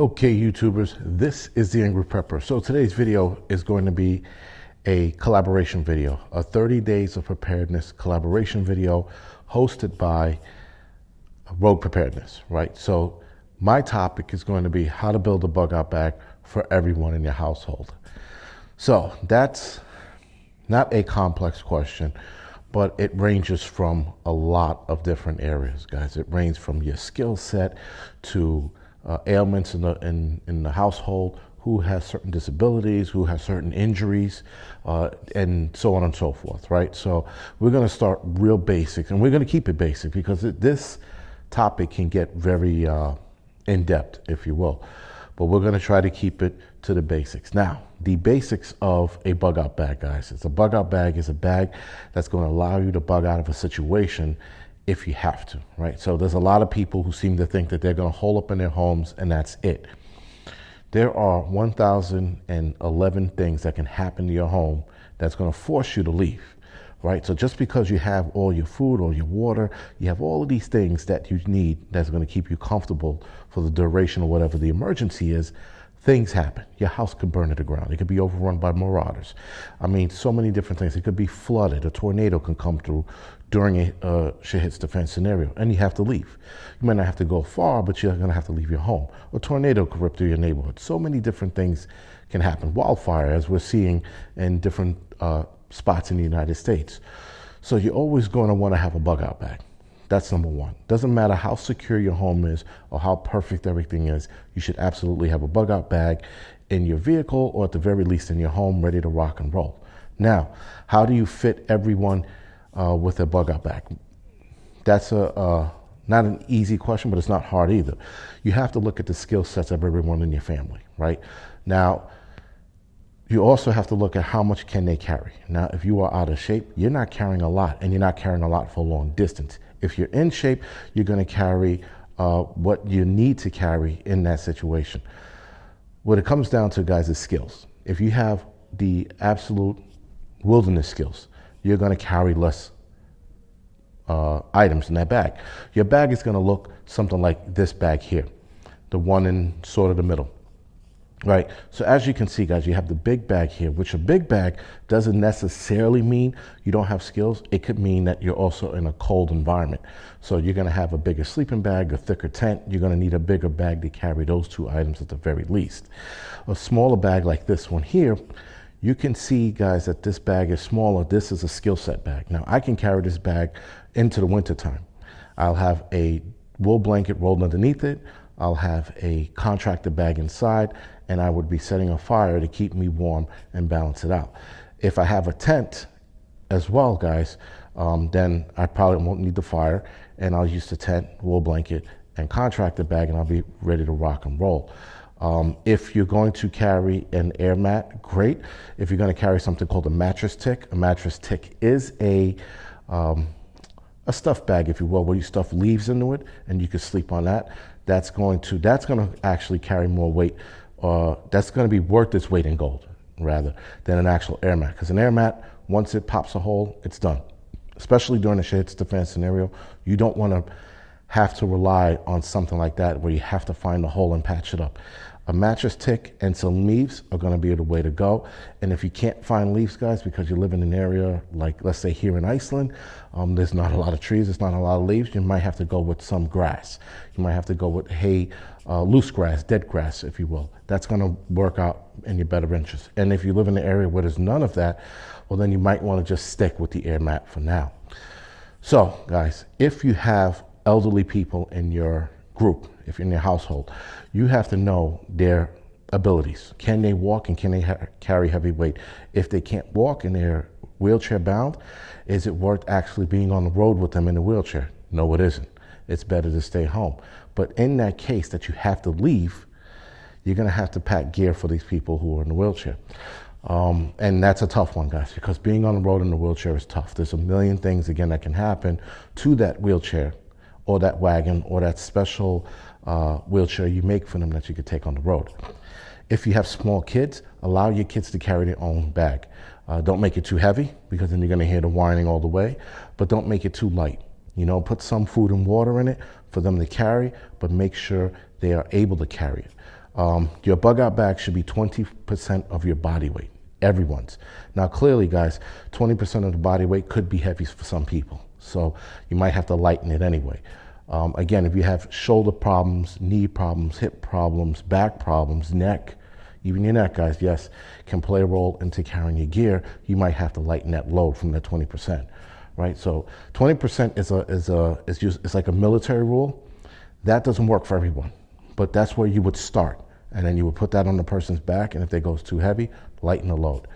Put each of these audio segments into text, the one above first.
Okay, YouTubers, this is the Angry Prepper. So today's video is going to be a collaboration video, a 30 Days of Preparedness collaboration video hosted by Rogue Preparedness, right? So my topic is going to be how to build a bug out bag for everyone in your household. So that's not a complex question, but it ranges from a lot of different areas, guys. It ranges from your skill set to ailments in the household, who has certain disabilities, who has certain injuries, and so on and so forth, right? So we're going to start real basic, and we're going to keep it basic because this topic can get very in-depth, if you will. But we're going to try to keep it to the basics. Now, the basics of a bug out bag, guys. It's a bug out bag is a bag that's going to allow you to bug out of a situation if you have to, right? So there's a lot of people who seem to think that they're going to hole up in their homes and that's it. There are 1,011 things that can happen to your home that's going to force you to leave, right? So just because you have all your food or your water, you have all of these things that you need that's going to keep you comfortable for the duration of whatever the emergency is, things happen. Your house could burn to the ground. It could be overrun by marauders. I mean, so many different things. It could be flooded. A tornado can come through during a shit hits the fan scenario, and you have to leave. You might not have to go far, but you're going to have to leave your home. A tornado could rip through your neighborhood. So many different things can happen. Wildfire, as we're seeing in different spots in the United States. So you're always going to want to have a bug out bag. That's number one. Doesn't matter how secure your home is or how perfect everything is, you should absolutely have a bug out bag in your vehicle or at the very least in your home ready to rock and roll. Now, how do you fit everyone with a bug out bag? That's not an easy question, but it's not hard either. You have to look at the skill sets of everyone in your family, right? Now, you also have to look at how much can they carry. Now, if you are out of shape, you're not carrying a lot, and you're not carrying a lot for a long distance. If you're in shape, you're going to carry what you need to carry in that situation. What it comes down to, guys, is skills. If you have the absolute wilderness skills, you're going to carry less items in that bag. Your bag is going to look something like this bag here, the one in sort of the middle. Right, so as you can see, guys, you have the big bag here, which a big bag doesn't necessarily mean you don't have skills. It could mean that you're also in a cold environment. So you're going to have a bigger sleeping bag, a thicker tent. You're going to need a bigger bag to carry those two items at the very least. A smaller bag like this one here, you can see, guys, that this bag is smaller. This is a skill set bag. Now, I can carry this bag into the winter time. I'll have a wool blanket rolled underneath it. I'll have a contractor bag inside, and I would be setting a fire to keep me warm and balance it out. If I have a tent as well, guys, then I probably won't need the fire, and I'll use the tent, wool blanket, and contractor bag, and I'll be ready to rock and roll. If you're going to carry an air mat, great. If you're going to carry something called a mattress tick is a stuff bag, if you will, where you stuff leaves into it, and you can sleep on that. That's going to actually carry more weight. That's going to be worth its weight in gold, rather, than an actual air mat. Because an air mat, once it pops a hole, it's done. Especially during a shit hits the fan scenario, you don't want to have to rely on something like that where you have to find the hole and patch it up. A mattress tick and some leaves are going to be the way to go. And if you can't find leaves, guys, because you live in an area like, let's say, here in Iceland, there's not a lot of trees, there's not a lot of leaves, you might have to go with some grass. You might have to go with hay, loose grass, dead grass, if you will. That's going to work out in your better interest. And if you live in an area where there's none of that, well, then you might want to just stick with the air mat for now. So, guys, if you have elderly people in your group, if you're in your household, you have to know their abilities. Can they walk and can they carry heavy weight? If they can't walk and they're wheelchair bound, is it worth actually being on the road with them in a wheelchair? No, it isn't. It's better to stay home. But in that case that you have to leave, you're going to have to pack gear for these people who are in a wheelchair. And that's a tough one, guys, because being on the road in a wheelchair is tough. There's a million things, again, that can happen to that wheelchair or that wagon or that special wheelchair you make for them that you could take on the road. If you have small kids, allow your kids to carry their own bag. Don't make it too heavy because then you're going to hear the whining all the way, but don't make it too light. You know, put some food and water in it for them to carry, but make sure they are able to carry it. Your bug out bag should be 20% of your body weight, everyone's. Now, clearly, guys, 20% of the body weight could be heavy for some people, so you might have to lighten it anyway. Again, if you have shoulder problems, knee problems, hip problems, back problems, neck, even your neck, guys, yes, can play a role into carrying your gear. You might have to lighten that load from that 20%, right? So 20% is like a military rule. That doesn't work for everyone, but that's where you would start. And then you would put that on the person's back, and if it goes too heavy, lighten the load.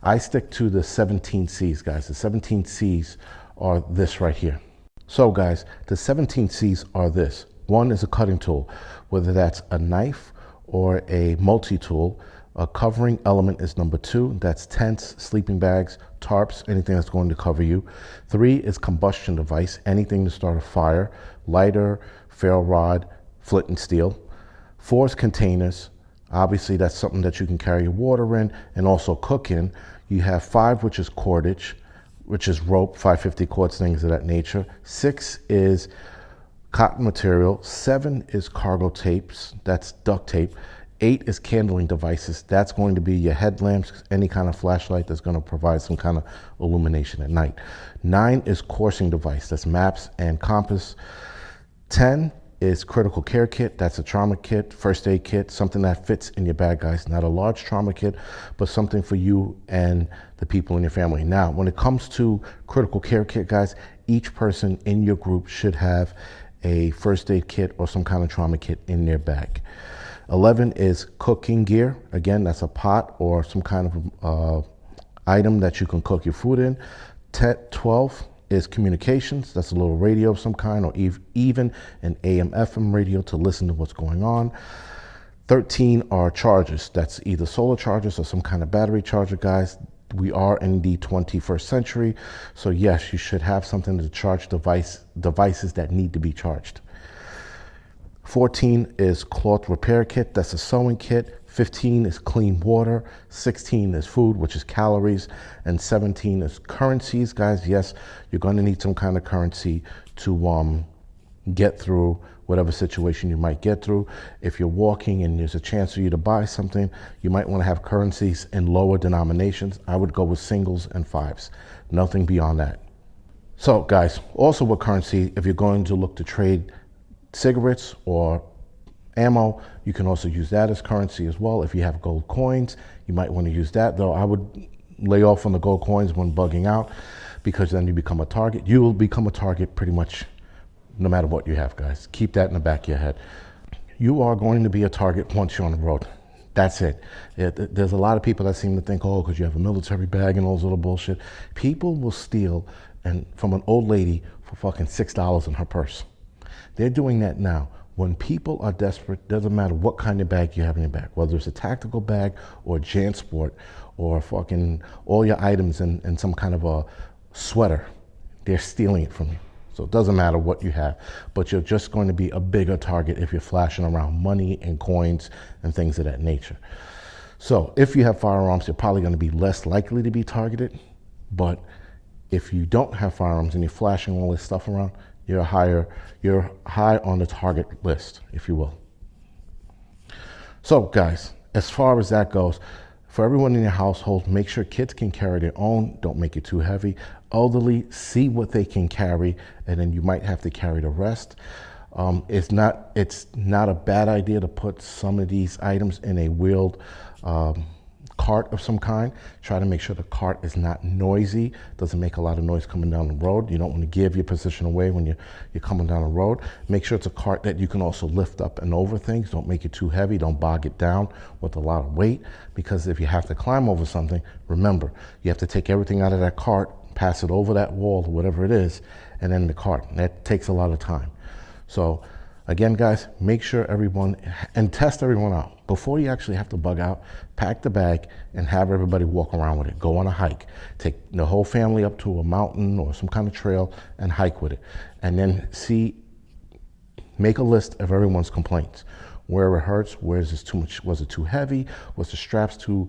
I stick to the 17 C's, guys. The 17 C's are this right here. So, guys, the 17 C's are this. One is a cutting tool, whether that's a knife or a multi-tool. A covering element is number 2. That's tents, sleeping bags, tarps, anything that's going to cover you. 3 is combustion device, anything to start a fire, lighter, ferro rod, flint and steel. 4 is containers. Obviously, that's something that you can carry your water in and also cook in. You have 5, which is cordage, which is rope, 550 cords, things of that nature. 6 is cotton material. 7 is cargo tapes, that's duct tape. 8 is kindling devices. That's going to be your headlamps, any kind of flashlight that's going to provide some kind of illumination at night. 9 is coursing device, that's maps and compass. 10 is critical care kit. That's a trauma kit, first aid kit, something that fits in your bag, guys. Not a large trauma kit, but something for you and the people in your family. Now, when it comes to critical care kit, guys, each person in your group should have a first aid kit or some kind of trauma kit in their bag. 11 is cooking gear. Again, that's a pot or some kind of item that you can cook your food in. 12 is communications. That's a little radio of some kind, or even an AM FM radio to listen to what's going on. 13 are chargers. That's either solar chargers or some kind of battery charger, guys. We are in the 21st century, so yes, you should have something to charge devices that need to be charged. 14 is cloth repair kit. That's a sewing kit. 15 is clean water. 16 is food, which is calories. And 17 is currencies, guys. Yes, you're going to need some kind of currency to get through whatever situation you might get through. If you're walking and there's a chance for you to buy something, you might want to have currencies in lower denominations. I would go with singles and fives, nothing beyond that. So, guys, also with currency, if you're going to look to trade cigarettes or ammo, you can also use that as currency as well. If you have gold coins, you might want to use that, though I would lay off on the gold coins when bugging out, because then you become a target. You will become a target pretty much no matter what you have, guys. Keep that in the back of your head. You are going to be a target once you're on the road. That's it. There's a lot of people that seem to think, oh, because you have a military bag and all this little bullshit. People will steal from an old lady for fucking $6 in her purse. They're doing that now. When people are desperate, doesn't matter what kind of bag you have in your bag, whether it's a tactical bag or a JanSport or fucking all your items in some kind of a sweater, they're stealing it from you. So it doesn't matter what you have, but you're just going to be a bigger target if you're flashing around money and coins and things of that nature. So if you have firearms, you're probably going to be less likely to be targeted. But if you don't have firearms and you're flashing all this stuff around, you're high on the target list, if you will. So guys, as far as that goes, for everyone in your household, make sure kids can carry their own. Don't make it too heavy. Elderly, see what they can carry, and then you might have to carry the rest. It's not a bad idea to put some of these items in a wheeled cart of some kind. Try to make sure the cart is not noisy, doesn't make a lot of noise coming down the road. You don't want to give your position away when you're coming down the road. Make sure it's a cart that you can also lift up and over things. Don't make it too heavy. Don't bog it down with a lot of weight, because if you have to climb over something, remember, you have to take everything out of that cart, pass it over that wall or whatever it is, and then the cart. And that takes a lot of time. So again, guys, make sure and test everyone out. Before you actually have to bug out, pack the bag and have everybody walk around with it. Go on a hike. Take the whole family up to a mountain or some kind of trail and hike with it. And then make a list of everyone's complaints. Where it hurts, where is this too much? Was it too heavy? Was the straps too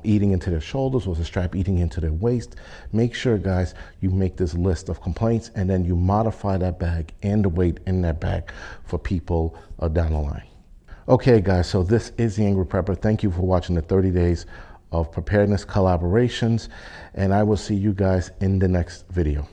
eating into their shoulders? Was the strap eating into their waist? Make sure, guys, you make this list of complaints, and then you modify that bag and the weight in that bag for people down the line. Okay, guys, so this is the Angry Prepper. Thank you for watching the 30 days of preparedness collaborations, and I will see you guys in the next video.